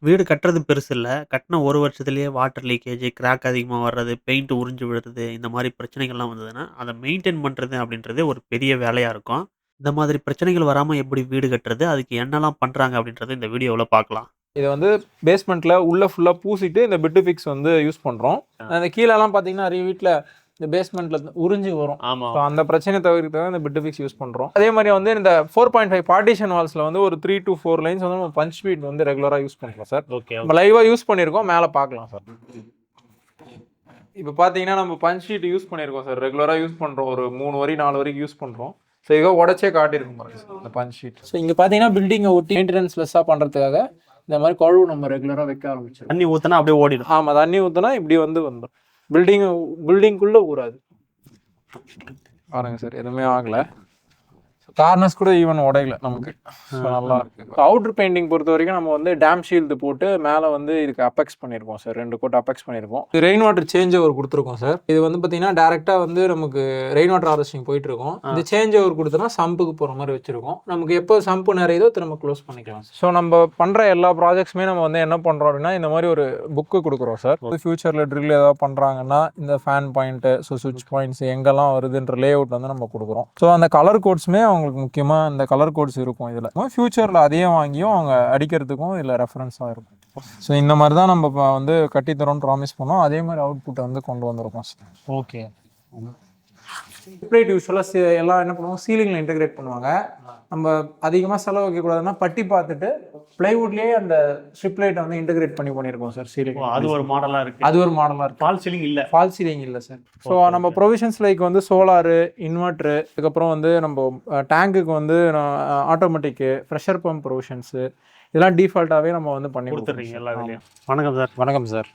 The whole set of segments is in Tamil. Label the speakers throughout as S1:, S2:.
S1: வீடு கட்டுறது பெருசு இல்ல. கட்டுன 1 வருஷத்திலேயே வாட்டர் லீக்கேஜ், கிராக் அதிகமா வர்றது, பெயிண்ட் உறிஞ்சு விழுறது, இந்த மாரி பிரச்சனைகள்லாம் வந்ததுன்னா, அத மெயின்டெயின் பண்றது அப்படின்றதே ஒரு பெரிய வேலையா இருக்கும். இந்த மாதிரி பிரச்சனைகள் வராம எப்படி வீடு கட்டுறது? அதுக்கு என்னலாம் பண்றாங்க அப்படின்றத இந்த வீடியோவுல பார்க்கலாம்.
S2: இத வந்து பேஸ்மெண்ட்ல உள்ள ஃபுல்லா பூசிட்டு இந்த பிட் ஃபிக்ஸ் வந்து யூஸ் பண்றோம். அந்த கீழலாம் பார்த்தீங்கன்னா, நெறைய வீட்ல இந்த பேஸ்மெண்ட்ல உறிஞ்சு வரும்.
S1: ஆமா.
S2: ஸோ அந்த பிரச்சனைய தவிர்க்கிறதுக்காக இந்த பிட் ஃபிக்ஸ் யூஸ் பண்றோம். அதே மாரி வந்து இந்த 4.5 பார்ட்டிஷன் வால்ஸ்ல வந்து ஒரு 3 to 4 லைன்ஸ் வந்து நம்ம பஞ்ச் பீட் வந்து ரெகுலரா யூஸ் பண்றோம் சார்.
S1: ஓகே.
S2: நம்ம லைவா யூஸ் பண்ணியிருக்கோம். மேல பார்க்கலாம் சார். இப்போ பார்த்தீங்கன்னா, நம்ம பஞ்ச் ஷீட் யூஸ் பண்ணியிருக்கோம் சார். ரெகுலரா யூஸ் பண்றோம். ஒரு 3 வரி 4 வரைக்கும் யூஸ் பண்றோம். ஸோ இதை உடச்சே காட்டியிருக்கும் பாருங்க சார் இந்த பஞ்ச் ஷீட். ஸோ இங்கே பார்த்தீங்கன்னா, பில்டிங்கை ஒட்டி மெயின்டெனன்ஸ் லெஸ்ஸாக பண்ணுறதுக்காக இந்த மாதிரி கழுவு நம்ம ரெகுலராக வைக்க ஆரம்பிச்சிடும்.
S1: தண்ணி ஊத்துனா அப்படியே ஓடிடும்.
S2: ஆமாம், தண்ணி ஊற்றுனா இப்படி வந்துடும். பில்டிங்குள்ளே ஊறாது. பாருங்க சார், எதுவுமே ஆகலை. கார்னர்ஸ் கூட ஈவன் உடையல நமக்கு. நல்லா இருக்கு. அவுட்டர் பெயிண்டிங் பொறுத்த வரைக்கும் நம்ம வந்து டேம் ஷீல்டு போட்டு மேலே வந்து இதுக்கு அப்பெக்ஸ் பண்ணியிருக்கோம் சார். 2 கோட் அப்பெக்ஸ் பண்ணியிருக்கோம். இது ரெயின் வாட்டர் சேஞ்ச் ஓவர் கொடுத்துருக்கோம் சார். இது வந்து பார்த்தீங்கன்னா டேரெக்டாக வந்து நமக்கு ரெயின் வாட்டர் ஹார்வெஸ்டிங் போயிட்டு இருக்கோம். இந்த சேஞ்ச் ஓவர் கொடுத்தோன்னா சம்புக்கு போகிற மாதிரி வச்சிருக்கோம். நமக்கு எப்போ சம்பு நிறையதோ திரும்ப க்ளோஸ் பண்ணிக்கலாம். ஸோ நம்ம பண்ணுற எல்லா ப்ராஜெக்ட்ஸுமே நம்ம வந்து என்ன பண்ணுறோம் அப்படின்னா, இந்த மாதிரி ஒரு புக்கு கொடுக்குறோம் சார். ஃபியூச்சரில் ட்ரில் ஏதாவது பண்ணுறாங்கன்னா இந்த ஃபேன் பாயிண்ட்டு, ஸோ சுவிட்ச் பாயிண்ட்ஸ் எங்கெல்லாம் வருதுன்ற லே அவுட் வந்து நம்ம கொடுக்குறோம். ஸோ அந்த கலர் கோட்ஸுமே அவங்களுக்கு முக்கியமாக இந்த கலர் கோட்ஸ் இருக்கும். இதில் ஃபியூச்சரில் அதையே வாங்கியும் அவங்க அடிக்கிறதுக்கும் இதில் ரெஃபரன்ஸாக இருக்கும். ஸோ இந்த மாதிரி தான் நம்ம வந்து கட்டித்தரோன்னு ப்ராமிஸ் பண்ணோம். அதே மாதிரி அவுட்புட்டை வந்து கொண்டு வந்திருக்கோம் சார்.
S1: ஓகே.
S2: ஸ்ட்ரிப்லைட் யூஸ்வலாக எல்லாம் என்ன பண்ணுவாங்க, சீலிங்கில் இன்டெகிரேட் பண்ணுவாங்க. நம்ம அதிகமாக செலவு வைக்கக்கூடாதுன்னா பட்டி பார்த்துட்டு பிளைவுட்லேயே அந்த ஸ்ட்ரிப்லைட்டை வந்து இன்டெகிரேட் பண்ணியிருக்கோம் சார் சீலிங்.
S1: அது ஒரு மாடலாக இருக்குது.
S2: அது ஒரு மாடலாக இருக்குது.
S1: ஃபால் சீலிங் இல்லை.
S2: ஃபால் சீலிங் இல்லை சார். ஸோ நம்ம ப்ரொவிஷன்ஸ் லைக் வந்து சோலாரு, இன்வெர்ட்ரு, அதுக்கப்புறம் வந்து நம்ம டேங்குக்கு வந்து ஆட்டோமேட்டிக்கு, ப்ரெஷர் பம்ப் ப்ரொவிஷன்ஸு இதெல்லாம் டிஃபால்ட்டாகவே நம்ம வந்து பண்ணி கொடுத்துட்றீங்க எல்லா இதுலையும்.
S1: வணக்கம் சார்.
S2: வணக்கம் சார்.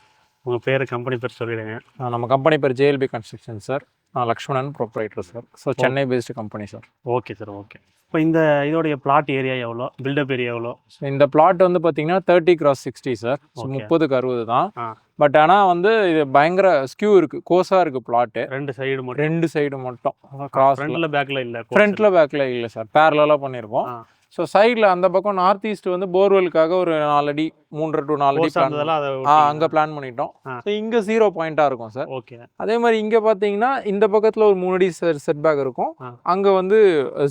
S1: உங்கள் பேர், கம்பெனி பேர் சொல்லிடுங்க.
S2: நம்ம கம்பெனி பேர் JLB construction sir. Lakshmanan proprietor sir. So Chennai based company sir.
S1: Okay sir. Okay. இப்போ இந்த இதோடைய பிளாட் ஏரியா எவ்வளோ, பில்டப் ஏரியா எவ்வளோ?
S2: ஸோ இந்த பிளாட் வந்து பார்த்தீங்கன்னா 30x60 சார். ஸோ 30x60 தான். பட் ஆனால் வந்து இது பயங்கர ஸ்கியூ இருக்குது, கோஸாக இருக்குது பிளாட்டு.
S1: 2 சைடு மட்டும்
S2: கிராஸ்.
S1: ஃப்ரண்ட்டில் பேக்கில் இல்லை.
S2: ஃப்ரண்ட்டில் பேக்கில் இல்லை சார். பேரலாக பண்ணியிருக்கோம். ஸோ சைடில் அந்த பக்கம் நார்த் ஈஸ்ட் வந்து போர்வெலுக்காக ஒரு 4 அடி 3 to 4 அடி அங்கே பிளான் பண்ணிட்டோம். ஸோ இங்கே 0 பாயிண்டாக இருக்கும் சார்.
S1: ஓகே. அதே
S2: மாதிரி இங்கே பார்த்தீங்கன்னா இந்த பக்கத்தில் ஒரு 3 அடி செட் பேக் இருக்கும். அங்கே வந்து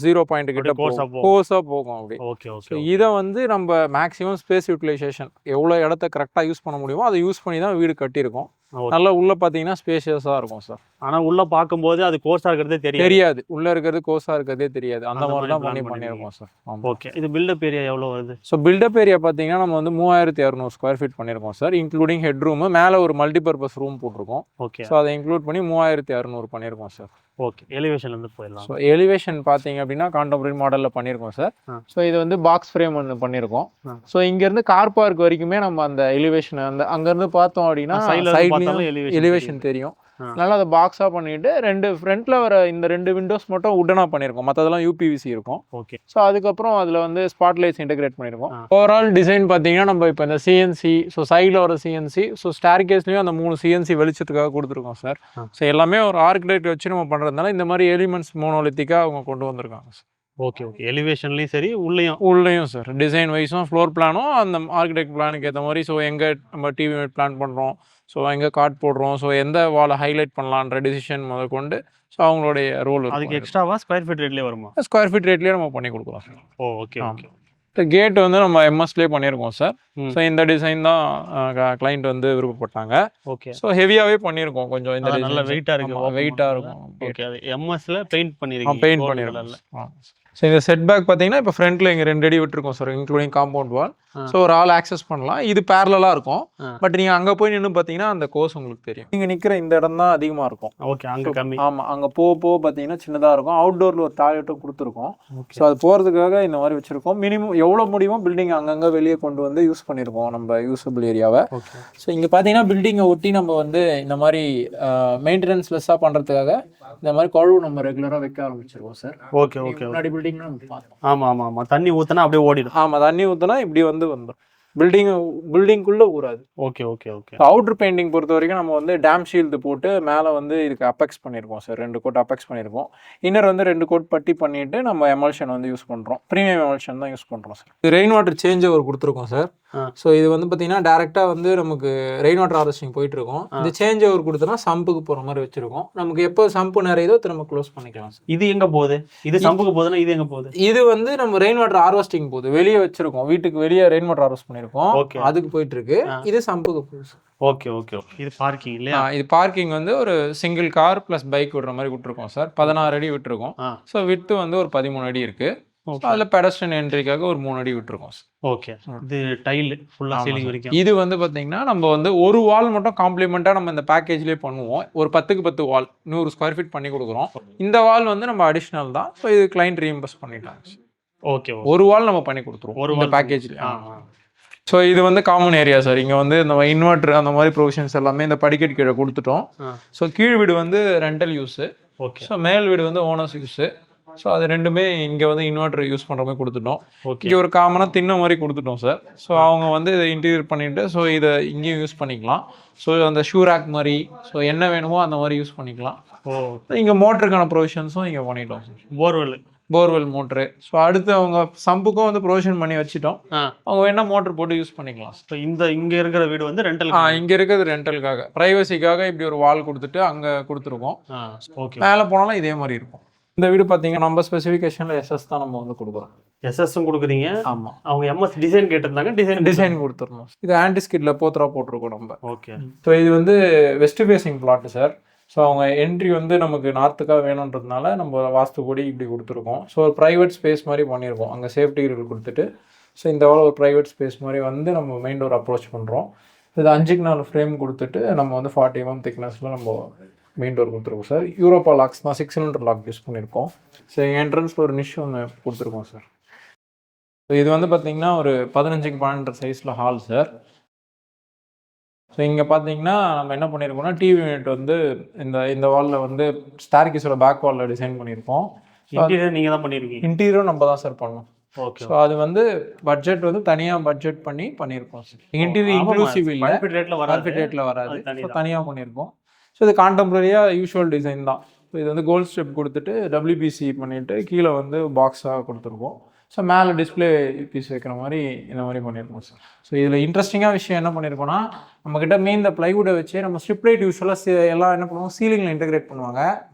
S2: 0 பாயிண்ட் கிட்ட கோஸாக போகும் அப்படி.
S1: ஓகே.
S2: ஸோ இதை வந்து நம்ம மேக்ஸிமம் ஸ்பேஸ் யூட்டிலைசேஷன் எவ்வளோ இடத்த கரெக்டாக யூஸ் பண்ண முடியுமோ அதை யூஸ் பண்ணி தான் வீடு கட்டியிருக்கோம். நல்லா உள்ள பார்த்தீங்கன்னா ஸ்பேஷியஸாக இருக்கும் சார்.
S1: ஆனால் உள்ள பார்க்கும்போது அது கோஸாக இருக்கிறதே தெரியாது.
S2: உள்ள இருக்கிறது கோஸாக இருக்கிறதே தெரியாது. அந்த மாதிரி தான் பண்ணியிருக்கோம் சார்.
S1: ஓகே. இது பில்டப் ஏரியா எவ்வளோ வருது?
S2: ஸோ பில்டப் ஏரியா பார்த்தீங்கன்னா நம்ம வந்து 3200 ஸ்கொயர் ஃபீட் பண்ணியிருக்கோம் சார். இன்க்ளூடிங் ஹெட் ரூமு, மேலே ஒரு மல்டிபர்பஸ் ரூம் போட்டிருக்கோம்.
S1: ஓகே.
S2: ஸோ அதை இன்க்ளூட் பண்ணி 3600 பண்ணியிருக்கோம் சார்.
S1: ஓகே. எலிவேஷன்லேருந்து போயிடலாம்.
S2: ஸோ எலிவேஷன் பார்த்தீங்க அப்படின்னா கான்டெம்பரரி மாடலில் பண்ணியிருக்கோம் சார். ஸோ இது வந்து பாக்ஸ் ஃப்ரேம் ஒன்று பண்ணியிருக்கோம். ஸோ இங்கேருந்து கார் பார்க் வரைக்குமே நம்ம அந்த எலிவேஷன் அங்கேருந்து பார்த்தோம் அப்படின்னா சைட்லையும் எலிவேஷன் தெரியும். அதனால அதை பாக்ஸாக பண்ணிட்டு ஃப்ரண்ட்ல வர இந்த 2 விண்டோஸ் மட்டும் உட்டனாக பண்ணியிருக்கோம். மற்றதெல்லாம் UPVC இருக்கும்.
S1: ஓகே.
S2: ஸோ அதுக்கப்புறம் அதில் வந்து ஸ்பாட் லைட்ஸ் இன்டெகிரேட் பண்ணியிருக்கோம். ஓவரால் டிசைன் பார்த்தீங்கன்னா நம்ம இப்போ இந்த CNC, ஸோ சைடில் வர CNC, ஸோ ஸ்டார் கேஸ்லையும் அந்த 3 CNC வெளிச்சத்துக்காக கொடுத்துருக்கோம் சார். ஸோ எல்லாமே ஒரு ஆர்கிடெக்ட் வச்சு நம்ம பண்ணுறதுனால இந்த மாதிரி எலிமெண்ட்ஸ் மோனோலித்திக்காக அவங்க கொண்டு வந்திருக்காங்க சார்.
S1: ஓகே. எலிவேஷன்லையும் சரி,
S2: உள்ளேயும் சார். டிசைன் வைஸும் ஃப்ளோர் பிளானும் அந்த ஆர்கிடெக்ட் பிளானுக்கு ஏற்ற மாதிரி. ஸோ எங்கே நம்ம டிவி மேட் பிளான் பண்ணுறோம், ஸோ எங்கே கார்ட் போடுறோம், ஸோ எந்த வாலை ஹைலைட் பண்ணலான்ற டிசிஷன் முதல் கொண்டு ஸோ அவங்களுடைய ரோல்.
S1: அதுக்கு எக்ஸ்ட்ராவா ஸ்கொயர் ஃபீட் ரேட்லேயே வருமா?
S2: ஸ்கொயர் ஃபீட் ரேட்லேயே நம்ம பண்ணி கொடுக்கலாம் சார்.
S1: ஓகே.
S2: இந்த கேட் வந்து நம்ம MSலேயே பண்ணியிருக்கோம் சார். ஸோ இந்த டிசைன் தான் கிளைண்ட் வந்து விருப்பப்பட்டாங்க.
S1: ஓகே.
S2: ஸோ ஹெவியாகவே பண்ணியிருக்கோம். கொஞ்சம் இந்த
S1: நல்ல வெயிட்டாக
S2: இருக்கும்.
S1: ஓகே. அது MSல பெயிண்ட்
S2: பண்ணியிருக்கோம். ஸோ இந்த செட் பேக் பார்த்தீங்கன்னா இப்போ ஃப்ரண்ட்டில் இங்கே 2 அடி விட்டுருக்கோம் sir, including compound wall. So ஒரு ஆள் ஆக்சஸ் பண்ணலாம். இது பேரலாக இருக்கும். பட் நீங்கள் அங்கே போய் நின்று பார்த்தீங்கன்னா அந்த கோர்ஸ் உங்களுக்கு தெரியும். நீங்கள் நிற்கிற இந்த இடம் தான் அதிகமாக இருக்கும்.
S1: ஓகே. அங்கே கம்மி.
S2: ஆமாம், அங்கே போக பார்த்தீங்கன்னா சின்னதாக இருக்கும். அவுட்டோரில் ஒரு டாய்லெட்டும் கொடுத்துருக்கோம். ஸோ அது போகிறதுக்காக இந்த மாதிரி வச்சுருக்கோம். மினிமம் எவ்வளோ முடியுமோ பில்டிங் அங்கங்கே வெளியே கொண்டு வந்து யூஸ் பண்ணியிருக்கோம் நம்ம யூஸபிள் ஏரியாவை. ஸோ இங்கே பார்த்தீங்கன்னா பில்டிங்கை ஒட்டி நம்ம வந்து இந்த மாதிரி மெயின்டெனன்ஸ் லெஸ்ஸாக பண்ணுறதுக்காக இந்த மாதிரி கழுவு நம்ம ரெகுலராக வைக்க ஆரம்பிச்சிருக்கோம் சார்.
S1: ஓகே. முன்னாடி பில்டிங் ஆமாம் தண்ணி ஊற்றினா அப்படியே ஓடிடும்.
S2: ஆமாம், தண்ணி ஊற்றினா இப்படி வந்துடும். பில்டிங்குள்ளே ஊறாது.
S1: ஓகே.
S2: அவுட்டர் பெயிண்டிங் பொறுத்த வரைக்கும் நம்ம வந்து டேம் ஷீல்டு போட்டு மேலே வந்து இதுக்கு அப்பெக்ஸ் பண்ணியிருக்கோம் சார். 2 கோட் அப்பெக்ஸ் பண்ணியிருக்கோம். இன்னர் வந்து 2 கோட் பட்டி பண்ணிட்டு நம்ம எமல்ஷன் வந்து யூஸ் பண்ணுறோம். ப்ரீமியம் எமல்ஷன் தான் யூஸ் பண்ணுறோம் சார். இது ரெயின் வாட்டர் சேஞ்ச் ஓவர் கொடுத்துருக்கோம் சார். ஸோ இது வந்து பார்த்தீங்கன்னா டேரெக்டாக வந்து நமக்கு ரெயின் வாட்டர் ஹார்வெஸ்டிங் போயிட்டு இருக்கும். இது சேஞ்ச் ஓவர் கொடுத்தோன்னா சம்புக்கு போகிற மாதிரி வச்சிருக்கோம். நமக்கு எப்போ சம்பு நிறையதோ திரும்ப க்ளோஸ் பண்ணிக்கலாம் சார்.
S1: இது எங்க போகுது? இது சம்புக்கு போகுதுன்னா இது எங்க போகுது?
S2: இது வந்து நம்ம ரெயின் வாட்டர் ஹார்வெஸ்டிங் போகுது, வெளியே வச்சிருக்கோம், வீட்டுக்கு வெளியே ரெயின் வாட்டர் ஹார்வெஸ்ட் பண்ணியிருக்கோம், அதுக்கு போயிட்டு இருக்கு. இது சம்புக்கு போகுது.
S1: Okay okay. இது பார்க்கிங் இல்லையா?
S2: இது பார்க்கிங் வந்து ஒரு சிங்கிள் கார் ப்ளஸ் பைக் விடுற மாதிரி விட்டுருக்கோம் சார். 16 அடி விட்டுருக்கோம். ஸோ வித்து வந்து ஒரு 13 அடி இருக்கு. அதில் பெடஸ்ட்ரியன் என்ட்ரிக்காக ஒரு 3 அடி விட்டுருக்கோம் சார்.
S1: ஓகே. இது டைல் ஃபுல்லாக சீலிங் வரைக்கும்.
S2: இது வந்து பார்த்தீங்கன்னா நம்ம வந்து ஒரு வால் மட்டும் காம்ப்ளிமெண்ட்டாக நம்ம இந்த பேக்கேஜ்லேயே பண்ணுவோம். ஒரு 10க்கு 10 வால் 100 ஸ்கொயர் ஃபீட் பண்ணி கொடுக்குறோம். இந்த வால் வந்து நம்ம அடிஷ்னல் தான். ஸோ இது கிளைண்ட் ரீஇம்பர்ஸ் பண்ணிட்டாங்க.
S1: ஓகே.
S2: ஒரு வால் நம்ம பண்ணி கொடுத்துருவோம் ஒரு பேக்கேஜில். ஸோ இது வந்து காமன் ஏரியா சார். இங்கே வந்து இந்த இன்வெர்டர் அந்த மாதிரி ப்ரொவிஷன்ஸ் எல்லாமே இந்த படிக்கட்டு கீழே கொடுத்துட்டோம். ஸோ கீழ் வீடு வந்து rental use. Okay. So male வீடு வந்து ஓனர்ஸ் யூஸு. ஸோ அது ரெண்டுமே இங்கே வந்து இன்வெர்டர் யூஸ் பண்ணுற மாதிரி கொடுத்துட்டோம். ஓகே. இங்கே ஒரு காமனாக தின்ன மாதிரி கொடுத்துட்டோம் சார். ஸோ அவங்க வந்து இதை இன்டீரியர் பண்ணிவிட்டு ஸோ இதை இங்கேயும் யூஸ் பண்ணிக்கலாம். ஸோ அந்த ஷூ ரேக் மாதிரி ஸோ என்ன வேணுமோ அந்த மாதிரி யூஸ் பண்ணிக்கலாம். இங்கே மோட்டருக்கான ப்ரொவிஷன்ஸும் இங்கே பண்ணிட்டோம் சார். Borewell motor. ஸோ அடுத்து அவங்க சம்புக்கும் வந்து ப்ரொவிஷன் பண்ணி வச்சுட்டோம். அவங்க வேணா மோட்டர் போட்டு யூஸ் பண்ணிக்கலாம்.
S1: ஸோ இங்கே இருக்கிற வீடு வந்து ரெண்டல்.
S2: இங்கே இருக்கிறது ரெண்டலுக்காக, ப்ரைவசிக்காக இப்படி ஒரு வால் கொடுத்துட்டு அங்கே கொடுத்துருக்கோம். ஓகே. மேலே போனாலும் இதே மாதிரி இருக்கும். இந்த வீடு பார்த்தீங்கன்னா நம்ம ஸ்பெசிஃபிகேஷனில் எஸ்எஸ் தான் நம்ம வந்து கொடுக்குறோம்.
S1: எஸ்எஸ்ஸும் கொடுக்குறீங்க?
S2: ஆமாம்.
S1: அவங்க எம்எஸ் டிசைன் கேட்டிருந்தாங்க, டிசைன் கொடுத்துருணும். இது ஆன்டிஸ்கிட்ல போத்ரா போட்டிருக்கோம் நம்ம. ஓகே.
S2: ஸோ இது வந்து west facing flat sir. So அவங்க என்ட்ரி வந்து நமக்கு நார்த்துக்காக வேணுன்றதுனால நம்ம வாஸ்து கூடி இப்படி கொடுத்துருக்கோம். ஸோ ஒரு ப்ரைவேட் ஸ்பேஸ் மாதிரி பண்ணியிருக்கோம். அங்கே சேஃப்டி கிரில் கொடுத்துட்டு ஸோ இந்த ஒரு ப்ரைவேட் ஸ்பேஸ் மாதிரி வந்து நம்ம மெயின் டோர் அப்ரோச் பண்ணுறோம். இது 5க்கு 4 ஃப்ரேம் கொடுத்துட்டு நம்ம வந்து 40 mm திக்னஸில் நம்ம மெயின் டோர் கொடுத்துருக்கோம் சார். யூரோப்பா லாக்ஸ் தான் 6 சிலிண்டர் லாக் யூஸ் பண்ணியிருக்கோம். ஸோ என்ட்ரன்ஸில் ஒரு நிஷ் ஒன்று கொடுத்துருக்கோம் சார். ஸோ இது வந்து பார்த்திங்கன்னா ஒரு 15க்கு 12 சைஸில் ஹால் சார். ஸோ இங்கே பார்த்தீங்கன்னா நம்ம என்ன பண்ணியிருக்கோம்னா டிவி யூனிட் வந்து இந்த வாலில் வந்து ஸ்டார்கேஸோட பேக் வாலில் டிசைன் பண்ணியிருக்கோம்.
S1: இன்டீரியர் நீங்கள் தான் பண்ணியிருக்கீங்க?
S2: இன்டீரியரும் நம்ம தான் சார் பண்ணோம்.
S1: ஓகே.
S2: ஸோ அது வந்து பட்ஜெட் வந்து தனியாக பட்ஜெட் பண்ணியிருக்கோம் சார். இன்டீரியர் இன்க்ளூசிவ் இல்லை, மார்க்கெட் ரேட்டில் வராது. ஸோ தனியாக பண்ணியிருக்கோம். ஸோ இது கான்டெம்பரரியாக யூஷுவல் டிசைன் தான். ஸோ இது வந்து கோல்ட் ஸ்டெப் கொடுத்துட்டு WBC பண்ணிவிட்டு கீழே வந்து பாக்ஸாக கொடுத்துருக்கோம். ஸோ மேலே டிஸ்பிளே பீஸ் வைக்கிற மாதிரி இந்த மாதிரி பண்ணியிருக்கோம் சார். ஸோ இதில் இன்ட்ரெஸ்டிங்காக விஷயம் என்ன பண்ணியிருக்கோன்னா, நம்மக்கிட்ட மெயின் இந்த ப்ளைவுட்டை வச்சு நம்ம ஸ்ட்ரிப் லைட் யூஸ்வலாக எல்லாம் என்ன பண்ணுவோம், சீலிங்கில் இன்டெகிரேட் பண்ணுவாங்க.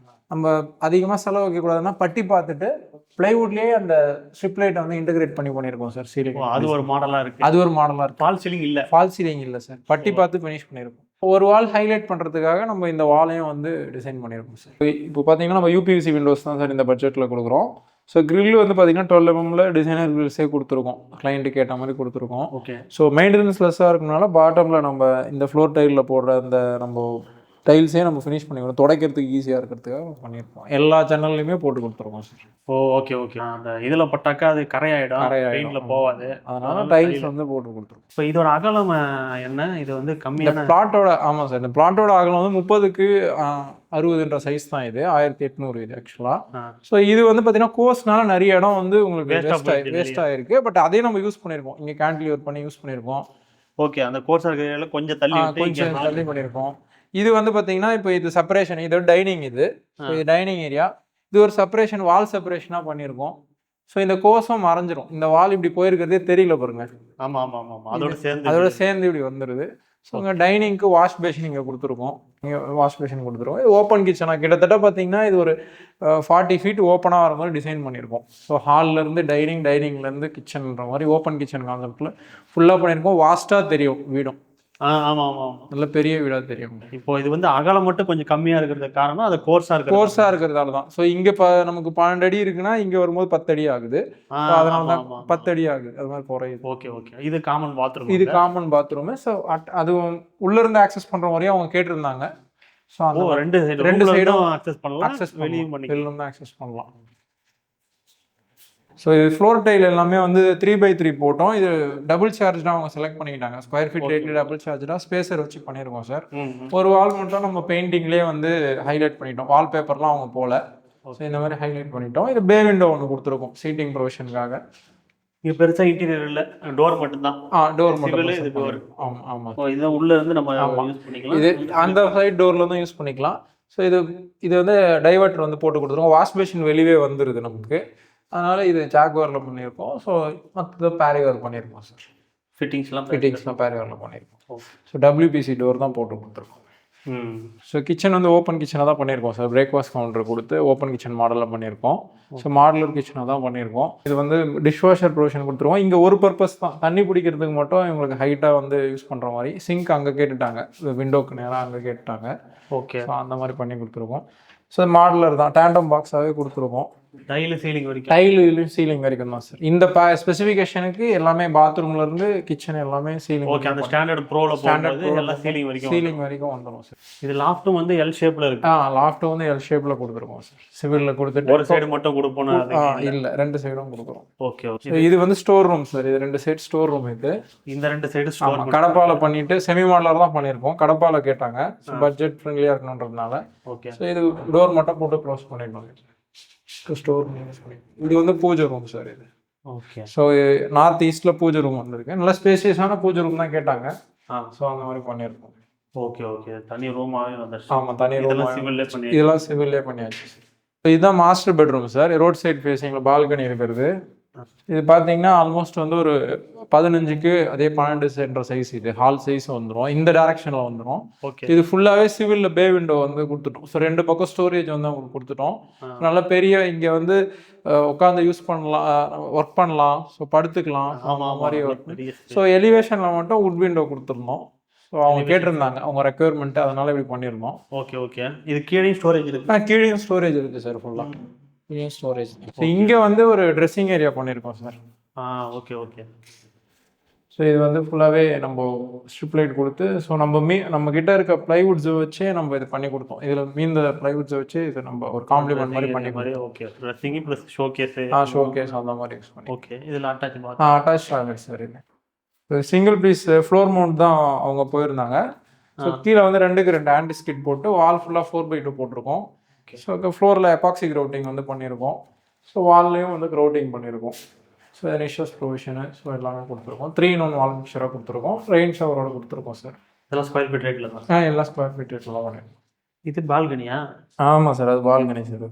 S2: நம்ம அதிகமாக செலவு வைக்கக்கூடாதுன்னா பட்டி பார்த்துட்டு ப்ளைவுட்லேயே அந்த ஸ்ட்ரிப் லைட்டை வந்து இன்டெகிரேட் பண்ணியிருக்கோம் சார் சீலிங்.
S1: அது ஒரு மாடலாக இருக்குது.
S2: அது ஒரு மாடலாக இருக்குது. ஃபால் சீலிங் இல்லை சார், பட்டி பார்த்து ஃபினிஷ் பண்ணியிருக்கோம். ஒரு வால் ஹைலைட் பண்ணுறதுக்காக நம்ம இந்த வாலையும் வந்து டிசைன் பண்ணியிருக்கோம் சார். இப்போ பார்த்தீங்கன்னா நம்ம UPVC விண்டோஸ் தான் சார் இந்த பட்ஜெட்டில் கொடுக்குறோம். ஸோ கிரில் வந்து பார்த்தீங்கன்னா 12 mm டிசைனர் கிரில்ஸே கொடுத்துருக்கோம், கிளைண்ட்டுக்கு ஏற்ற மாதிரி கொடுத்துருக்கோம். ஓகே. ஸோ மெயின்டெனன்ஸ் லெஸ்ஸாக இருக்கனால பாட்டமில் நம்ம இந்த ஃப்ளோர் டைலில் போடுற அந்த நம்ம டைல்ஸே நம்ம ஃபினிஷ் பண்ணிக்கிறோம், துடைக்கிறதுக்கு ஈஸியாக இருக்கிறதுக்காக பண்ணியிருக்கோம். எல்லா சேனல்லையுமே போட்டு கொடுத்துருக்கோம் சார்.
S1: Okay okay. அந்த இதில் பட்டாக்கா அது கரையாயிடும், போகாது.
S2: அதனால டைல்ஸ் வந்து போட்டு கொடுத்துருவோம்.
S1: இப்போ இதோட அகலம் என்ன? இது வந்து கம்மியான
S2: பிளாட்டோட. ஆமாம் சார், இந்த பிளாட்டோட அகலம் வந்து 30க்கு 60 சைஸ் தான். இது 1800 இது ஆக்சுவலாக. ஸோ இது வந்து பார்த்தீங்கன்னா கோர்ஸ்னால நிறைய இடம் வந்து உங்களுக்கு வேஸ்ட் ஆகிருக்கு. பட் அதே நம்ம யூஸ் பண்ணியிருக்கோம், இங்கே கேன்டிலிவர் பண்ணி யூஸ் பண்ணியிருக்கோம்.
S1: ஓகே. அந்த கோர்ஸ் இருக்கிற கொஞ்சம் தள்ளி
S2: பண்ணியிருக்கோம். இது வந்து பார்த்தீங்கன்னா இப்போ இது செப்பரேஷன், இது டைனிங், இது டைனிங் ஏரியா. இது ஒரு செப்பரேஷன், வால் செப்பரேஷனாக பண்ணியிருக்கோம். ஸோ இந்த கோசம் மறைஞ்சிரும், இந்த வால் இப்படி போயிருக்கிறதே தெரியல பாருங்க.
S1: ஆமாம் ஆமாம் ஆமாம்.
S2: அதோட சேர்ந்து இப்படி வந்துடுது. ஸோ இங்கே டைனிங்க்கு வாஷ் பேஷன் இங்கே கொடுத்துருக்கோம், இங்கே வாஷ் பேஷன் கொடுத்துருவோம். இது ஓப்பன் கிச்சனாக கிட்டத்தட்ட பார்த்தீங்கன்னா இது ஒரு 40 feet ஓப்பனாக வர மாதிரி டிசைன் பண்ணியிருக்கோம். ஸோ ஹால்லேருந்து டைனிங்லேருந்து கிச்சன்ற மாதிரி ஓப்பன் கிச்சன் கான்செப்டில் ஃபுல்லாக பண்ணியிருக்கோம். வாஸ்ட்டாக தெரியும் வீடும்.
S1: ஆமாம் ஆமாம்.
S2: நல்ல பெரிய வீடாக தெரியும்.
S1: இப்போ இது வந்து அகலம் மட்டும் கொஞ்சம் கம்மியாக இருக்கிறதுக்கு காரணம் அது கோர்ஸாக
S2: இருக்கிறதால தான். ஸோ இங்கே நமக்கு 12 அடி இருக்குன்னா இங்கே வரும்போது 10 அடி ஆகுது. அதனால தான் 10 அடி ஆகுது, அது மாதிரி குறையுது.
S1: Okay okay. இது காமன் பாத்ரூம்.
S2: இது காமன் பாத்ரூமு. ஸோ அதுவும் உள்ளேருந்து ஆக்சஸ் பண்ணுற மாதிரியும் அவங்க கேட்டிருந்தாங்க. ஸோ அந்த ரெண்டு சைடும் ஆக்சஸ் பண்ணலாம், வெளியும் வெளியும் தான் ஆக்சஸ் பண்ணலாம். ஸோ இது ஃப்ளோர் டைல் எல்லாமே வந்து 3x3 போட்டோம். இது டபுள் சார்ஜாக அவங்க செலக்ட் பண்ணிக்கிட்டாங்க. ஸ்கொயர் ஃபீட் ரேட்ல டபுள் சார்ஜாக ஸ்பேஸர் வச்சு பண்ணியிருக்கோம் சார். ஒரு வால் மட்டும் நம்ம பெயிண்டிங்லேயே வந்து ஹைலைட் பண்ணிட்டோம், வால் பேப்பர்லாம் அவங்க போல. ஸோ இந்த மாதிரி ஹைலைட் பண்ணிட்டோம். இது பே விண்டோ ஒன்று கொடுத்துருக்கோம் சீட்டிங் ப்ரொவிஷனுக்காக.
S1: இது பெருசாக இன்டீரியர் இல்லை, டோர் மட்டும்தான்.
S2: டோர் மட்டும்.
S1: இது டோர்.
S2: ஆமாம் ஆமாம்.
S1: இதை உள்ள இருந்து நம்ம யூஸ் பண்ணிக்கலாம்.
S2: இது அந்த சைட் டோர்ல தான் யூஸ் பண்ணிக்கலாம். ஸோ இது வந்து டைவர்ட்டர் வந்து போட்டு கொடுத்துருக்கோம். வாஷ் பேஷன் வெளியே வந்துடுது நமக்கு, அதனால் இது ஜாக்வாரில் பண்ணியிருக்கோம். ஸோ மற்றது பேரிவேர் பண்ணியிருக்கோம் சார். ஃபிட்டிங்ஸ்லாம் பேரிவேரில் பண்ணியிருக்கோம். ஸோ WPC டோர் தான் போட்டு கொடுத்துருக்கோம். ஸோ கிச்சன் வந்து ஓப்பன் கிச்சனாக தான் பண்ணியிருக்கோம் சார். பிரேக்ஃபாஸ்ட் கவுண்டர் கொடுத்து ஓப்பன் கிச்சன் மாடலில் பண்ணியிருக்கோம். ஸோ மாடலர் கிச்சனாக தான் பண்ணியிருக்கோம். இது வந்து டிஷ்வாஷர் ப்ரொவிஷன் கொடுத்துருவோம். இங்கே ஒரு பர்பஸ் தான், தண்ணி பிடிக்கிறதுக்கு மட்டும் இவங்களுக்கு ஹைட்டாக வந்து யூஸ் பண்ணுற மாதிரி. சிங்க் அங்கே கேட்டுட்டாங்க, விண்டோக்கு நேராக அங்கே கேட்டுட்டாங்க.
S1: ஓகே.
S2: ஸோ அந்த மாதிரி பண்ணி கொடுத்துருக்கோம். ஸோ மாடலர் தான், டேண்டம் பாக்ஸாகவே கொடுத்துருக்கோம்.
S1: டைலு சீலிங்
S2: வரைக்கும் தான் சார். இந்த ஸ்பெசிஃபிகேஷனுக்கு எல்லாமே பாத்ரூம்ல இருந்து கிச்சன் எல்லாமே சீலிங்.
S1: ஓகே. அந்த ஸ்டாண்டர்ட் ப்ரோல போடும்போது எல்லாம் சீலிங் வரைக்கும்
S2: வந்துரும் சார்.
S1: இது லாஃப்ட்டும் வந்து எல் ஷேப்ல இருக்கு.
S2: லாஃப்ட் வந்து எல் ஷேப்ல கொடுத்துருக்கோம் சார். சிவில்ல கொடுத்துட்டு
S1: ஒரு சைடு மட்டும் கொடுப்போம்
S2: இல்ல, ரெண்டு சைடும் கொடுக்குறோம்.
S1: Okay okay.
S2: இது வந்து ஸ்டோர் ரூம் சார். இது ரெண்டு சைடு ஸ்டோர் ரூம். இது
S1: இந்த ரெண்டு சைடு ஸ்டோர்.
S2: கடப்பால பண்ணிட்டு செமி மாடலர் தான் பண்ணிருக்கோம். கடப்பால கேட்டாங்க, பட்ஜெட் ஃப்ரெண்ட்லியா இருக்கணும்ன்றதுனால.
S1: ஓகே.
S2: ஸோ இது டோர் மட்டும் போட்டு க்ளோஸ் பண்ணிடணும். Store room. இது வந்து பூஜை ரூம் சார். இது
S1: ஓகே.
S2: ஸோ நார்த் ஈஸ்ட்ல பூஜை ரூம் வந்திருக்கு. நல்ல ஸ்பேசியஸான பூஜை ரூம் தான் கேட்டாங்க. ஸோ அந்த மாதிரி பண்ணியிருக்கோம்.
S1: Okay okay. தனி ரூமாவே வந்துருச்சு.
S2: ஆமாம், தனி ரூம்.
S1: இதெல்லாம்
S2: சிவில்லே பண்ணியாச்சு. இதுதான் master bedroom sir. Road side ஃபேஸிங்கில் பால்கனி இருக்கிறது. இது பார்த்தீங்கன்னா ஆல்மோஸ்ட் வந்து ஒரு 15க்கு அதே 12 சென்டர் சைஸ். இது ஹால் சைஸ் வந்துடும். இந்த டைரக்ஷனில் வந்துடும். இது ஃபுல்லாகவே சிவிலில் பே விண்டோ வந்து கொடுத்துட்டோம். ஸோ 2 பக்கம் ஸ்டோரேஜ் வந்து அவங்களுக்கு கொடுத்துட்டோம். நல்ல பெரிய இங்கே வந்து உட்காந்து யூஸ் பண்ணலாம், ஒர்க் பண்ணலாம், ஸோ படுத்துக்கலாம், அந்த மாதிரி ஒர்க். ஸோ எலிவேஷனில் மட்டும் வுட் விண்டோ கொடுத்துருந்தோம். ஸோ அவங்க கேட்டிருந்தாங்க, அவங்க ரெக்குயர்மெண்ட், அதனால இப்படி பண்ணியிருந்தோம்.
S1: Okay okay. இது கீழேயும் ஸ்டோரேஜ் இருக்கு.
S2: கீழேயும் ஸ்டோரேஜ் இருக்குது சார். ஃபுல்லாக ஸ்டோரேஜ். ஸோ இங்கே வந்து ஒரு ட்ரெஸ்ஸிங் ஏரியா பண்ணியிருக்கோம் சார்.
S1: Okay okay.
S2: ஸோ இது வந்து ஃபுல்லாகவே நம்ம ஸ்ட்ரிப் லைட் கொடுத்து, ஸோ நம்ம கிட்ட இருக்க ப்ளைவுட்ஸை வச்சே நம்ம இது பண்ணி கொடுத்தோம். இதில் மீந்த ப்ளைவுட்ஸை வச்சு இது நம்ம ஒரு காம்ப்ளிமெண்ட் மாதிரி பண்ணி கொடுத்தோம்.
S1: Okay. Dressing plus showcase.
S2: Showcase அந்த மாதிரி யூஸ் பண்ணி.
S1: ஓகே. இதில்
S2: அட்டாச் ஆகுது சார். இது சிங்கிள் பீஸ் ஃப்ளோர் மவுண்ட் தான் அவங்க போயிருந்தாங்க. ஸோ கீழே வந்து 2க்கு 2 ஆன்டி ஸ்கிட் போட்டு வால் ஃபுல்லாக 4x2 போட்டிருக்கோம். ஸோ ஃப்ளோரில் எபாக்சி கிரவுட்டிங் வந்து பண்ணியிருக்கோம். ஸோ வால்லையும் வந்து கிரவுட்டிங் பண்ணியிருக்கோம். ஸோ நிஷஸ் ப்ரொவிஷனு ஸோ எல்லாமே கொடுத்துருக்கோம். 3-in-1 வால் மிக்சராக கொடுத்துருக்கோம். ரெயின் ஷவரோட கொடுத்துருக்கோம் சார்.
S1: இதெல்லாம் ஸ்கொயர் ஃபீட் ரேட்டில் தான்.
S2: எல்லாம் ஸ்கொயர் ஃபீட் ரேட்டில் தான் பண்ணியிருக்கோம்.
S1: இது பால்கனியா?
S2: ஆமாம் சார், அது பால்கனி சார்.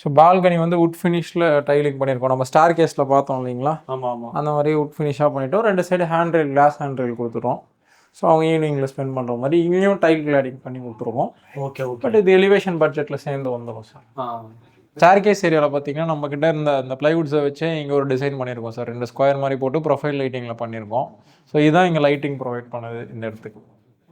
S2: ஸோ பால்கனி வந்து வுட் ஃபினிஷில் டைலிங் பண்ணியிருக்கோம். நம்ம ஸ்டார் கேஸில் பார்த்தோம் இல்லைங்களா?
S1: ஆமாம். அந்த
S2: மாதிரி வுட் ஃபினிஷாக பண்ணிவிட்டோம். 2 side hand rail, glass hand rail கொடுத்துட்டோம். ஸோ அவங்க ஈவினிங்கில் ஸ்பெண்ட் பண்ணுற மாதிரி இங்கேயும் டைல் கிளாடிங் பண்ணி கொடுத்துருக்கோம்.
S1: Okay okay.
S2: பட் இது எலிவேஷன் பட்ஜெட்டில் சேர்ந்து வந்துடும் சார். ஸ்டார் கேஸ் ஏரியாவில் பார்த்தீங்கன்னா நம்மக்கிட்ட இந்த ப்ளைவுட்ஸை வச்சு இங்கே ஒரு டிசைன் பண்ணியிருக்கோம் சார். 2 ஸ்கொயர் மாதிரி போட்டு ப்ரொஃபைல் லைட்டிங்கில் பண்ணியிருக்கோம். ஸோ இதுதான் இங்கே லைட்டிங் ப்ரொவைட் பண்ணது இந்த இடத்துக்கு.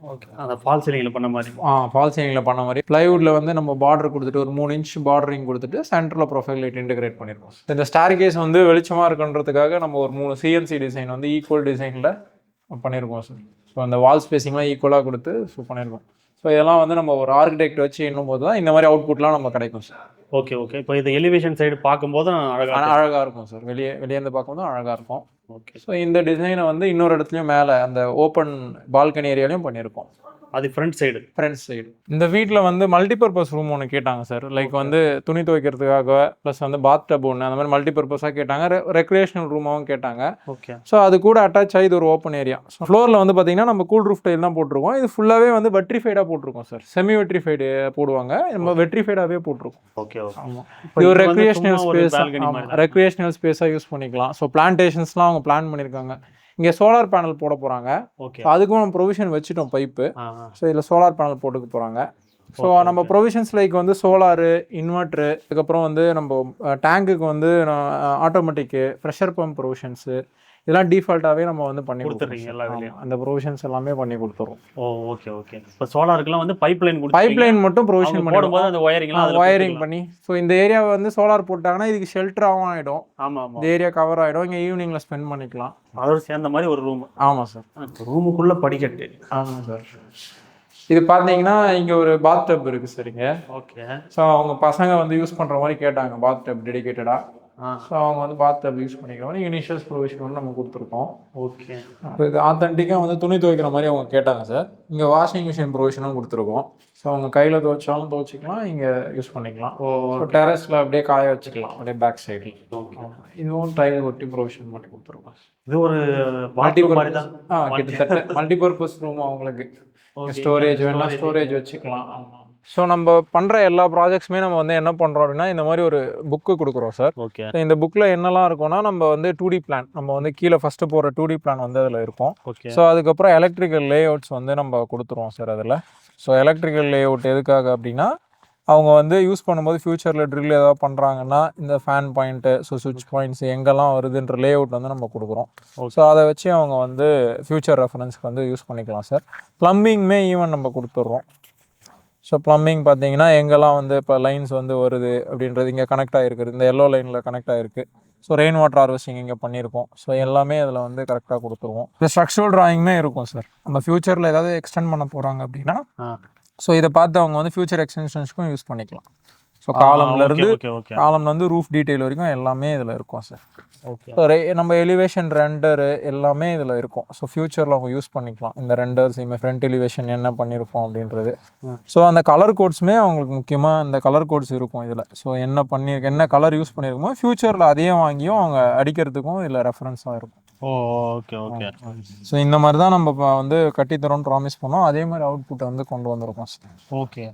S1: ஓகே. அந்த ஃபால் சீலிங்கில் பண்ண மாதிரி.
S2: ஃபால் சீலிங்கில் பண்ண மாதிரி ப்ளைவுட்டில் வந்து நம்ம பார்டர் கொடுத்துட்டு ஒரு 3 இன்ச் பார்டரிங் கொடுத்துட்டு சென்டரில் ப்ரொஃபைல் லைட் இன்டெகிரேட் பண்ணியிருக்கோம். இந்த ஸ்டார் கேஸ் வந்து வெளிச்சமாக இருக்குன்றதுக்காக நம்ம ஒரு 3 CNC டிசைன் வந்து ஈக்குவல் டிசைனில் பண்ணியிருக்கோம் சார். ஸோ அந்த வால் ஸ்பேசிங்லாம் ஈக்குவலாக கொடுத்து ஸோ பண்ணியிருக்கோம். ஸோ இதெல்லாம் வந்து நம்ம ஒரு ஆர்கிடெக்ட் வச்சு இன்னும் போது தான் இந்த மாதிரி அவுட்புட்லாம் நம்ம கிடைக்கும் சார்.
S1: Okay okay. இப்போ இது எலிவேஷன் சைடு பார்க்கும்போது
S2: அழகாக இருக்கும் சார். வெளியேருந்து பார்க்கும்போது அழகாக இருக்கும். ஓகே. ஸோ இந்த டிசைனை வந்து இன்னொரு இடத்துலையும் மேலே அந்த ஓப்பன் பால்கனி ஏரியாலையும் பண்ணியிருக்கோம்.
S1: அது ஃப்ரண்ட் சைடு.
S2: இந்த வீட்டில் வந்து மல்டிபர்பஸ் ரூம் ஒன்று கேட்டாங்க சார். லைக் வந்து துணி துவைக்கிறதுக்காக ப்ளஸ் வந்து பாத் டப் ஒன்று, அந்த மாதிரி மல்டிபர்பஸாக கேட்டாங்க. ரெக்ரியேஷனல் ரூமாகவும் கேட்டாங்க.
S1: ஓகே.
S2: ஸோ அது கூட அட்டாச் ஆகி இது ஒரு ஓப்பன் ஏரியா. ஸோ ஃப்ளோரில் வந்து பார்த்தீங்கன்னா நம்ம கூல் ரூஃப் டைல் தான் போட்டிருக்கோம். இது ஃபுல்லாகவே வந்து வெட்ரிஃபைடாக போட்டிருக்கோம் சார். செமி வெட்ரிஃபைடு போடுவாங்க, நம்ம வெட்ரிஃபைடாகவே போட்டிருக்கோம்.
S1: Okay okay.
S2: ஆமாம். இது ஒரு ரெக்ரியேஷனல் ஸ்பேஸாக யூஸ் பண்ணிக்கலாம். ஸோ பிளான்டேஷன்ஸ்லாம் அவங்க பிளான் பண்ணியிருக்காங்க. இங்கே சோலார் பேனல் போட போகிறாங்க.
S1: ஓகே.
S2: அதுக்கும் நம்ம ப்ரொவிஷன் வச்சுட்டோம் பைப்பு. ஸோ இதில் சோலார் பேனல் போட்டுக்க போகிறாங்க. ஸோ நம்ம ப்ரொவிஷன்ஸ் லைக் வந்து சோலாரு, இன்வெர்ட்ரு, அதுக்கப்புறம் வந்து நம்ம டேங்குக்கு வந்து ஆட்டோமேட்டிக்கு ப்ரெஷர் பம்ப் ப்ரொவிஷன்ஸு இதெல்லாம் டிஃபால்ட்டாகவே நம்ம வந்து பண்ணி கொடுத்துருக்கீங்க. எல்லா வேலையும் அந்த ப்ரொவிஷன்ஸ் எல்லாமே பண்ணி கொடுத்துருவோம்.
S1: Okay okay. இப்போ சோலாருக்குலாம் வந்து
S2: பைப்லைன் மட்டும் ப்ரொவிஷன்
S1: போடும்போது அந்த
S2: ஒயரிங் பண்ணி ஸோ இந்த ஏரியாவை வந்து சோலார் போட்டாங்கன்னா இதுக்கு ஷெல்டராகவும் ஆகிடும்.
S1: ஆமாம்.
S2: இந்த ஏரியா கவர் ஆகிடும். இங்கே ஈவினிங்கில் ஸ்பெண்ட் பண்ணிக்கலாம்.
S1: அதோட சேர்ந்த மாதிரி ஒரு ரூம்.
S2: ஆமாம் சார்.
S1: ரூமுக்குள்ளே படிக்கட்டு.
S2: ஆமாம் சார். இது பார்த்தீங்கன்னா இங்கே ஒரு பாத் டப் இருக்குது சார் இங்கே.
S1: ஓகே.
S2: ஸோ அவங்க பசங்க வந்து யூஸ் பண்ணுற மாதிரி கேட்டாங்க பாத் டப் டெடிகேட்டடாக. ஸோ அவங்க வந்து பாத் டப் யூஸ் பண்ணிக்கலாம். இனிஷியல் ப்ரொவிஷன் வந்து நம்ம கொடுத்துருக்கோம்.
S1: ஓகே.
S2: இது ஆத்தென்டிக்காக வந்து துணி துவைக்கிற மாதிரி அவங்க கேட்டாங்க சார். இங்கே வாஷிங் மிஷின் ப்ரொவிஷனும் கொடுத்துருக்கோம். ஸோ அவங்க கையில் துவைச்சாலும் துவைச்சிக்கலாம், இங்கே யூஸ் பண்ணிக்கலாம். ஸோ டெரஸில் அப்படியே காய வச்சுக்கலாம் அப்படியே பேக் சைடு. இதுவும் டைல் ஒட்டி ப்ரொவிஷன் பண்ணி கொடுத்துருக்கோம்.
S1: இது ஒரு
S2: கிட்டத்தட்ட மல்டிபர்பஸ் ரூம். அவங்களுக்கு ஸ்டோரேஜ் வேணால் ஸ்டோரேஜ் வச்சுக்கலாம். ஆமாம். ஸோ நம்ம பண்ணுற எல்லா ப்ராஜெக்ட்ஸுமே நம்ம வந்து என்ன பண்ணுறோம் அப்படின்னா இந்த மாதிரி ஒரு புக்கு கொடுக்குறோம் சார்.
S1: ஓகே.
S2: இந்த புக்கில் என்னெல்லாம் இருக்கும்னா நம்ம வந்து 2D பிளான், நம்ம வந்து கீழே ஃபஸ்ட்டு போகிற 2D பிளான் வந்து அதில் இருக்கும்.
S1: ஓகே.
S2: ஸோ அதுக்கப்புறம் எலக்ட்ரிக்கல் லேஅவுட்ஸ் வந்து நம்ம கொடுத்துருவோம் சார் அதில். ஸோ எலக்ட்ரிக்கல் லேஅவுட் எதுக்காக அப்படின்னா அவங்க வந்து யூஸ் பண்ணும்போது ஃப்யூச்சரில் ட்ரில் ஏதாவது பண்ணுறாங்கன்னா இந்த ஃபேன் பாயிண்ட்டு, ஸோ சுவிட்ச் பாயிண்ட்ஸ் எங்கெல்லாம் வருதுன்ற லேஅவுட் வந்து நம்ம கொடுக்குறோம். ஸோ அதை வச்சு அவங்க வந்து ஃப்யூச்சர் ரெஃபரன்ஸ்க்கு வந்து யூஸ் பண்ணிக்கலாம் சார். ப்ளம்பிங்குமே ஈவன் நம்ம கொடுத்துட்றோம். ஸோ ப்ளம்பிங் பார்த்தீங்கன்னா எங்கெல்லாம் வந்து இப்போ லைன்ஸ் வந்து வருது அப்படின்றது இங்கே கனெக்ட் ஆகிருக்குது, இந்த எல்லோ லைனில் கனெக்ட் ஆகிருக்கு. ஸோ ரெயின் வாட்டர் ஹார்வெஸ்டிங் இங்கே பண்ணியிருக்கோம். ஸோ எல்லாமே அதில் வந்து கரெக்டாக கொடுத்துருவோம். இந்த ஸ்ட்ரக்சரல் ட்ராயிங்குமே இருக்கும் சார். நம்ம ஃப்யூச்சரில் ஏதாவது எக்ஸ்டெண்ட் பண்ண போகிறாங்க அப்படின்னா ஸோ இதை பார்த்து அவங்க வந்து ஃப்யூச்சர் எக்ஸ்டென்ஷன்ஸ்க்கும் யூஸ் பண்ணிக்கலாம். ஸோ காலம்ல இருந்து ரூஃப் டீட்டெயில் வரைக்கும் எல்லாமே இதில் இருக்கும் சார். ஓகே. ஸோ நம்ம எலிவேஷன் ரெண்டரு எல்லாமே இதில் இருக்கும். ஸோ ஃப்யூச்சரில் அவங்க யூஸ் பண்ணிக்கலாம் இந்த ரெண்டர்ஸ், இங்கே ஃப்ரண்ட் எலிவேஷன் என்ன பண்ணியிருக்கோம் அப்படின்றது. ஸோ அந்த கலர் கோட்ஸுமே அவங்களுக்கு முக்கியமாக இந்த கலர் கோட்ஸ் இருக்கும் இதில். ஸோ என்ன கலர் யூஸ் பண்ணியிருக்கோமோ ஃப்யூச்சரில் அதையும் வாங்கியும் அவங்க அடிக்கிறதுக்கும் இதில் ரெஃபரன்ஸாக இருக்கும்.
S1: Okay okay.
S2: ஸோ இந்த மாதிரி தான் நம்ம வந்து கட்டித்தரோன்னு ப்ராமிஸ் பண்ணோம். அதே மாதிரி அவுட்புட்டை வந்து கொண்டு வந்திருக்கோம் சார்.
S1: ஓகே.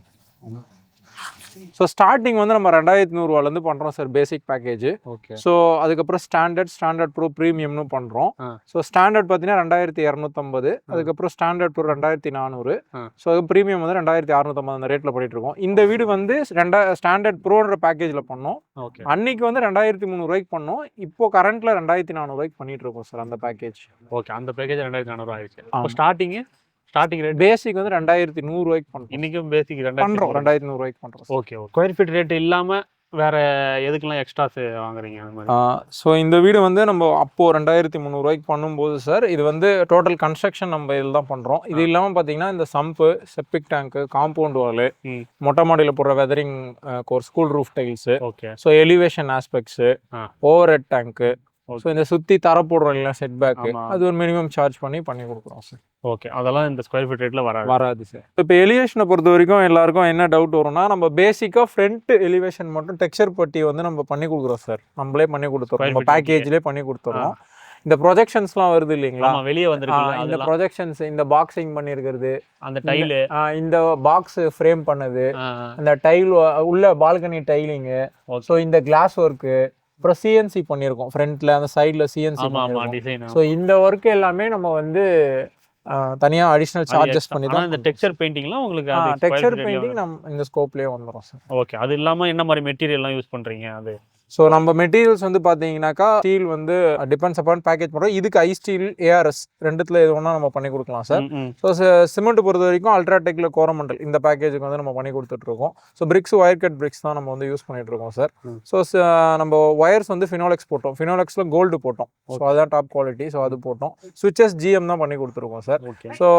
S2: ஸோ ஸ்டார்டிங் வந்து நம்ம 2100 பண்ணுறோம் சார் பேசிக் பேக்கேஜ்.
S1: ஓகே.
S2: ஸோ அதுக்கப்புறம் ஸ்டாண்டர்ட் ப்ரோ ப்ரீமியம்னு பண்ணுறோம். ஸோ ஸ்டாண்டர்ட் பார்த்தீங்கன்னா 2250, அதுக்கப்புறம் ஸ்டாண்டர்ட் ப்ரோ 2400, ஸோ அது ப்ரீமியம் வந்து 2650 அந்த ரேட்டில் பண்ணிட்டு இருக்கோம். இந்த வீடு வந்து ஸ்டாண்டர்ட் ப்ரோன்ற பேக்கேஜில் பண்ணோம். ஓகே. அன்னைக்கு வந்து 2300 பண்ணோம். இப்போ கரண்ட்ல 2400 பண்ணிட்டு இருக்கோம் சார் அந்த பேக்கேஜ்.
S1: ஓகே. அந்த பேக்கேஜ் 2400 ஆயிடுச்சு. ஸ்டார்டிங் ரேட்
S2: பேசிக் வந்து 2100 பண்ணுறோம்.
S1: இன்னைக்கும் பேசிக்
S2: பண்ணுறோம் 2100 பண்ணுறோம்.
S1: ஓகே. ஸ்கொயர் ஃபீட் ரேட் இல்லாமல் வேற எதுக்கெல்லாம் எக்ஸ்ட்ராஸ் வாங்குறீங்க அந்த மாதிரி?
S2: ஸோ இந்த வீடு வந்து நம்ம அப்போ 2300 பண்ணும்போது சார் இது வந்து டோட்டல் கன்ஸ்ட்ரக்ஷன் நம்ம இதில் தான் பண்ணுறோம். இது இல்லாமல் பார்த்தீங்கன்னா இந்த சம்பு, செப்டிக் டேங்க்கு, காம்பவுண்ட் வாலு, மொட்டை மாடியில் போடுற weathering course, school roof tiles,
S1: okay.
S2: So elevation aspects, over head tank, so இந்த சுற்றி தர போடுறோம் இல்லையா செட் பேக்கு, அது ஒரு மினிமம் சார்ஜ் பண்ணி கொடுக்குறோம் சார்.
S1: ஓகே. அதெல்லாம் இந்த ஸ்கொயர் ஃபீட் ரேட்டில்
S2: வராது சார். இப்போ எலிவேஷனை பொறுத்த வரைக்கும் எல்லாருக்கும் என்ன டவுட் வரும்னா நம்ம பேசிக்காக ஃப்ரண்ட் எலிவேஷன் மட்டும் டெக்ஸ்சர் பட்டி வந்து நம்ம பண்ணி கொடுக்குறோம் சார். நம்மளே பண்ணி கொடுத்துறோம், நம்ம பேக்கேஜ்லேயே பண்ணி கொடுத்துறோம். இந்த ப்ரொஜெக்ஷன்ஸ்லாம் வருது இல்லைங்களா,
S1: வெளியே வந்துருக்கு.
S2: இந்த ப்ரொஜெக்ஷன்ஸ், இந்த பாக்ஸிங் பண்ணியிருக்கிறது,
S1: அந்த டைல்,
S2: இந்த பாக்ஸ் ஃப்ரேம் பண்ணது, அந்த டைல் உள்ள பால்கனி டைலிங்கு, ஸோ இந்த கிளாஸ் ஒர்க்கு, அப்புறம் சிஎன்சி பண்ணியிருக்கோம் ஃப்ரண்ட்ல, அந்த சைடில் சிஎன்சி. ஸோ இந்த ஒர்க் எல்லாமே நம்ம வந்து தனியாக அடிஷ்னல் சார்ஜஸ் பண்ணி தான்.
S1: இந்த டெக்ஸ்சர் பெயிண்டிங்லாம் உங்களுக்கு
S2: டெக்ஸ்சர் பெயிண்டிங் நம்ம இந்த ஸ்கோப்லேயே வந்துடும் சார்.
S1: ஓகே. அது இல்லாமல் என்ன மாதிரி மெட்டீரியல்லாம் யூஸ் பண்ணுறீங்க? அது
S2: ஸோ நம்ம மெட்டீரியல்ஸ் வந்து பார்த்தீங்கன்னாக்கா ஸ்டீல் வந்து டிபெண்ட்ஸ் அப்பான் பேக்கேஜ் பண்ணுறோம். இதுக்கு ஐ ஸ்டீல், ஏஆர்எஸ் ரெண்டுத்தில் எது ஒன்றா நம்ம பண்ணி கொடுக்கலாம் சார். ஸோ சிமெண்ட் பொறுத்த வரைக்கும் அல்ட்ராடெக்கில் கோரமண்டல் இந்த பேக்கேஜுக்கு வந்து நம்ம பண்ணி கொடுத்துட்ருக்கோம். So BRICS, wire cut BRICS தான் நம்ம வந்து யூஸ் பண்ணிட்டு இருக்கோம் சார். ஸோ நம்ம ஒயர்ஸ் வந்து ஃபினோலெக்ஸ் போட்டோம், ஃபினோலெக்ஸில் கோல்டு போட்டோம். ஸோ அதுதான் டாப் குவாலிட்டி. ஸோ அது போட்டோம். சுவிச்சஸ் ஜிஎம் தான் பண்ணி கொடுத்துருக்கோம் சார். ஸோ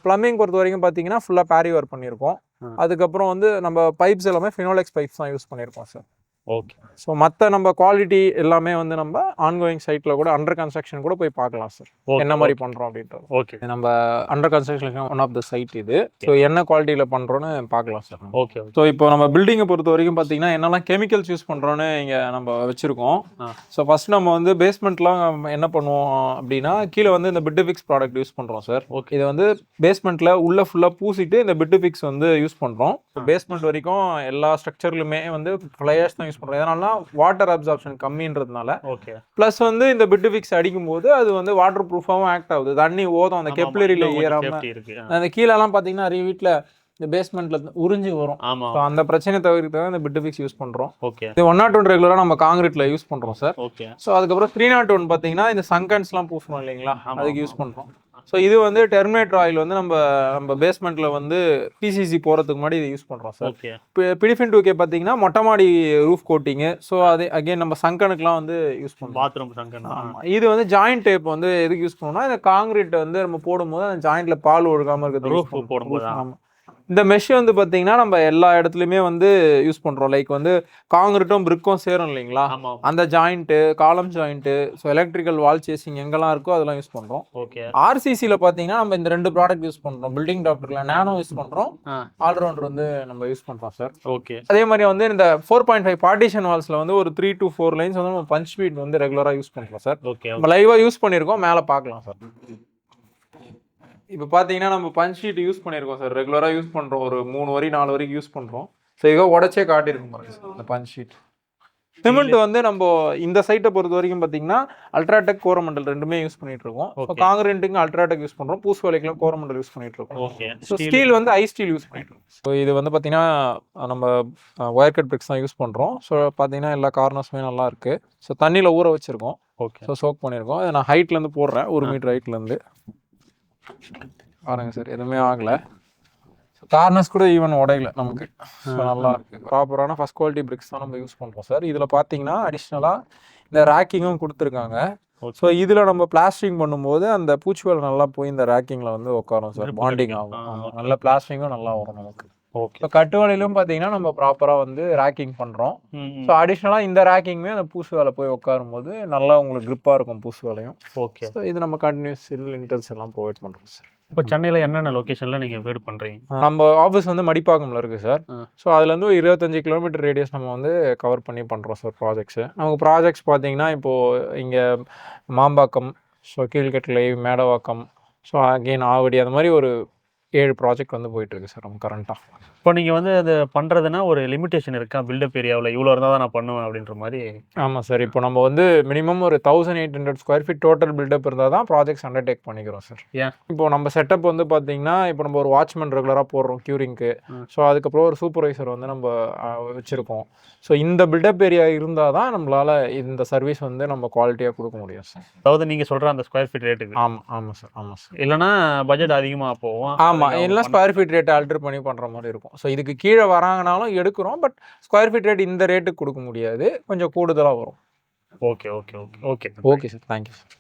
S2: ப்ளம்பிங் பொறுத்த வரைக்கும் பார்த்தீங்கன்னா ஃபுல்லாக பேரி ஒர்க் பண்ணியிருக்கோம். அதுக்கப்புறம் வந்து நம்ம பைப்ஸ் எல்லாமே ஃபினோலெக்ஸ் பைப்ஸ் தான் யூஸ் பண்ணியிருக்கோம் சார்.
S1: ஓகே.
S2: ஸோ மற்ற நம்ம குவாலிட்டி எல்லாமே வந்து நம்ம ஆன்கோயிங் சைட்டில் கூட அண்டர் கன்ஸ்ட்ரக்ஷன் கூட போய் பார்க்கலாம் சார், என்ன மாதிரி பண்ணுறோம் அப்படின்றது.
S1: ஓகே. நம்ம
S2: under construction one of the site இது. ஸோ என்ன குவாலிட்டியில் பண்ணுறோன்னு பார்க்கலாம் சார்.
S1: ஓகே.
S2: ஸோ இப்போ நம்ம பில்டிங்கை பொறுத்த வரைக்கும் பார்த்தீங்கன்னா என்னெல்லாம் கெமிக்கல்ஸ் யூஸ் பண்ணுறோன்னு இங்கே நம்ம வச்சுருக்கோம். ஸோ ஃபஸ்ட் நம்ம வந்து பேஸ்மெண்ட்லாம் என்ன பண்ணுவோம் அப்படின்னா கீழே வந்து இந்த பிட்டுஃபிக்ஸ் ப்ராடக்ட் யூஸ் பண்ணுறோம் சார். ஓகே. இது வந்து பேஸ்மெண்ட்டில் உள்ள ஃபுல்லாக பூசிட்டு இந்த பிட்டுஃபிக்ஸ் வந்து யூஸ் பண்ணுறோம். பேஸ்மெண்ட் வரைக்கும் எல்லா ஸ்ட்ரக்சர்லுமே வந்து ஃப்ளையர்ஸ் தான் யூஸ் பண்ணுறோம். இதனால வாட்டர் அப்சார்ப்ஷன் கம்மின்றதுனால. ஓகே. ப்ளஸ் வந்து இந்த பிட்டுஃபிக்ஸ் அடிக்கும் போது அது வந்து வாட்டர் ப்ரூஃபாகவும் ஆக்ட் ஆகுது. தண்ணி ஓதும் அந்த கெப்லரியில் ஏறாம. அந்த கீழெல்லாம் பார்த்தீங்கன்னா நிறைய வீட்டில் இந்த பேஸ்மெண்ட்ல உறிஞ்சி வரும். அந்த பிரச்சனை தவிர்த்து இந்த பிட்டுஃபிக்ஸ் யூஸ் பண்றோம். ஓகே. இது 101 ரெகுலரா நம்ம காங்கிரீட்ல யூஸ் பண்றோம் சார். ஓகே. ஸோ அதுக்கப்புறம் 301 பார்த்தீங்கன்னா இந்த சங்கன்ஸ்லாம் பூசணும் இல்லைங்களா, அதுக்கு யூஸ் பண்றோம். ஸோ இது வந்து டெர்மினேட்டர் ஆயில் வந்து நம்ம பேஸ்மெண்ட்ல வந்து பிசிசி போறதுக்கு முன்னாடி இது யூஸ் பண்றோம் சார். ஓகே. பிடிஃபின் 2K பார்த்தீங்கன்னா மொட்டை மாடி ரூஃப் கோட்டிங்கு. ஸோ அது அகைன் நம்ம சங்கனுக்குலாம் வந்து யூஸ் பண்ணுறோம்.
S1: பாத்ரூம் சங்கன்.
S2: இது வந்து ஜாயிண்ட் டேப் வந்து எதுக்கு யூஸ் பண்ணோம்னா இந்த காங்கிரீட் வந்து நம்ம போடும்போது அந்த ஜாயிண்ட்ல பால் ஒழுகாம இருக்கிறது
S1: ரூஃப் போடும்போது. ஆமாம்.
S2: இந்த மெஷ் வந்து பார்த்தீங்கன்னா நம்ம எல்லா இடத்துலையுமே வந்து யூஸ் பண்ணுறோம். லைக் வந்து காங்கிரீட்டும் பிரிக்கும் சேரும் இல்லைங்களா, அந்த ஜாயிண்ட்டு, காலம் ஜாயிண்ட்டு, ஸோ எலக்ட்ரிக்கல் வால் சேசிங் எங்கெல்லாம் இருக்கோ அதெல்லாம் யூஸ் பண்ணுறோம். ஓகே. ஆர்சிசியில் பார்த்தீங்கன்னா நம்ம இந்த 2 ப்ராடக்ட் யூஸ் பண்ணுறோம். பில்டிங் டாக்டர்ல நானோ யூஸ் பண்ணுறோம், ஆல்ரவுண்டர் வந்து நம்ம யூஸ் பண்ணுறோம் சார். ஓகே. அதே மாதிரி வந்து இந்த 4.5 பார்ட்டிஷன் வால்ஸில் வந்து ஒரு 3 to 4 லைன்ஸ் வந்து நம்ம பஞ்ச் பீட் வந்து ரெகுலராக யூஸ் பண்ணுறோம் சார். ஓகே. நம்ம லைவாக யூஸ் பண்ணியிருக்கோம், மேலே பார்க்கலாம் சார். இப்போ பார்த்தீங்கன்னா நம்ம பஞ்ச் ஷீட் யூஸ் பண்ணியிருக்கோம் சார், ரெகுலராக யூஸ் பண்ணுறோம், ஒரு 3 வரி 4 வரைக்கும் யூஸ் பண்ணுறோம். ஸோ இதை உடச்சே காட்டியிருக்கும் பாருங்க சார் இந்த பஞ்ச் ஷீட். சிமெண்ட் வந்து நம்ம இந்த சைட்டை பொறுத்த வரைக்கும் பார்த்தீங்கன்னா அல்ட்ராடெக் கோரமண்டல் ரெண்டுமே யூஸ் பண்ணிட்டு இருக்கோம். இப்போ காங்கிரீட்டுக்கு அல்ட்ராடெக் யூஸ் பண்ணுறோம், பூசு வேலைக்கெல்லாம் கோரமண்டல் யூஸ் பண்ணிட்டு இருக்கோம்.
S1: ஓகே.
S2: ஸோ ஸ்டீல் வந்து ஐ ஸ்டீல் யூஸ் பண்ணிட்டு இருக்கோம். ஸோ இது வந்து பார்த்தீங்கன்னா நம்ம ஒயர் கட் பிரிக்ஸ் தான் யூஸ் பண்ணுறோம். ஸோ பார்த்தீங்கன்னா எல்லா கார்னர்ஸுமே நல்லா இருக்கு. ஸோ தண்ணியில் ஊற வச்சிருக்கோம்.
S1: ஓகே.
S2: ஸோ சோக் பண்ணியிருக்கோம். இதை நான் ஹைட்லேருந்து போடுறேன், 1 மீட்டர் ஹைட்லேருந்து பாருங்க சார், எதுவுமே ஆகலை. கார்னர்ஸ் கூட ஈவன் உடையில நமக்கு. ஸோ நல்லா இருக்கு. ப்ராப்பரான ஃபர்ஸ்ட் குவாலிட்டி பிரிக்ஸ் தான் நம்ம யூஸ் பண்ணுறோம் சார். இதில் பார்த்தீங்கன்னா அடிஷ்னலாக இந்த ரேக்கிங்கும் கொடுத்துருக்காங்க. ஸோ இதில் நம்ம பிளாஸ்டிங் பண்ணும்போது அந்த பூச்சி வேலை நல்லா போய் இந்த ரேக்கிங்கில் வந்து உட்காரும் சார், பாண்டிங் ஆகும். நல்ல பிளாஸ்டிங்கும் நல்லா வரும் நமக்கு. ஓகே. இப்போ கட்டு வேலையிலும் பார்த்தீங்கன்னா நம்ம ப்ராப்பராக வந்து ரேக்கிங் பண்ணுறோம். ஸோ அடிஷ்னலாக இந்த ரேக்கிங்குமே அந்த பூசு வேலை போய் உட்காரும் போது நல்லா உங்களுக்கு க்ரிப்பாக இருக்கும் பூசு வேலையும். ஓகே. ஸோ இது நம்ம கண்டினியூஸ் லிண்டல்ஸ் எல்லாம் ப்ரொவைட் பண்ணுறோம் சார்.
S1: இப்போ சென்னையில் என்னென்ன லொக்கேஷனில் நீங்கள் வீடு பண்ணுறீங்க?
S2: நம்ம ஆஃபீஸ் வந்து மடிப்பாக்கம்ல இருக்குது சார். ஸோ அதுலேருந்து ஒரு 25 கிலோமீட்டர் ரேடியஸ் நம்ம வந்து கவர் பண்ணி பண்ணுறோம் சார் ப்ராஜெக்ட்ஸு. நமக்கு ப்ராஜெக்ட்ஸ் பார்த்தீங்கன்னா இப்போது இங்கே Mambakkam, so Keelkattalai, Medavakkam, so again Avadi, அந்த மாதிரி ஒரு 7 ப்ராஜெக்ட் வந்து போயிட்டுருக்கு சார் நம்ம கரண்ட்டாக.
S1: இப்போ நீங்கள் வந்து அது பண்ணுறதுன்னா ஒரு லிமிட்டேஷன் இருக்கா? பில்டப் ஏரியாவில் இவ்வளோ இருந்தால் தான் நான் பண்ணுவேன் அப்படின்ற மாதிரி?
S2: ஆமாம் சார். இப்போ நம்ம வந்து மினிமம் ஒரு 1800 ஸ்கொயர் ஃபீட் டோட்டல் பில்டப் இருந்தால் தான் ப்ராஜெக்ட்ஸ் அண்டர்டேக் பண்ணிக்கிறோம் சார்.
S1: ஏன்?
S2: இப்போ நம்ம செட்டப் வந்து பார்த்தீங்கன்னா இப்போ நம்ம ஒரு வாட்ச்மேன் ரெகுலராக போடுறோம் க்யூரிங்க்கு. ஸோ அதுக்கப்புறம் ஒரு சூப்பர்வைசர் வந்து நம்ம வச்சுருக்கோம். ஸோ இந்த பில்டப் ஏரியா இருந்தால் தான் நம்மளால் இந்த சர்வீஸ் வந்து நம்ம குவாலிட்டியாக கொடுக்க முடியும் சார்.
S1: அதாவது நீங்கள் சொல்கிற அந்த ஸ்கொயர் ஃபீட் ரேட்டுக்கு?
S2: ஆமாம் சார். ஆமாம் சார்.
S1: இல்லைனா பட்ஜெட் அதிகமாக போகும்.
S2: ஆமாம், எல்லாம் ஸ்கொயர் ஃபீட் ரேட் ஆல்டர் பண்ணி பண்ணுற மாதிரி இருக்கும். ஸோ இதுக்கு கீழே வராங்கனாலும் எடுக்கிறோம், பட் ஸ்கொயர் ஃபீட் ரேட் இந்த ரேட்டுக்கு கொடுக்க முடியாது, கொஞ்சம் கூடுதலாக வரும்.
S1: Okay okay okay okay
S2: okay sir, thank you sir.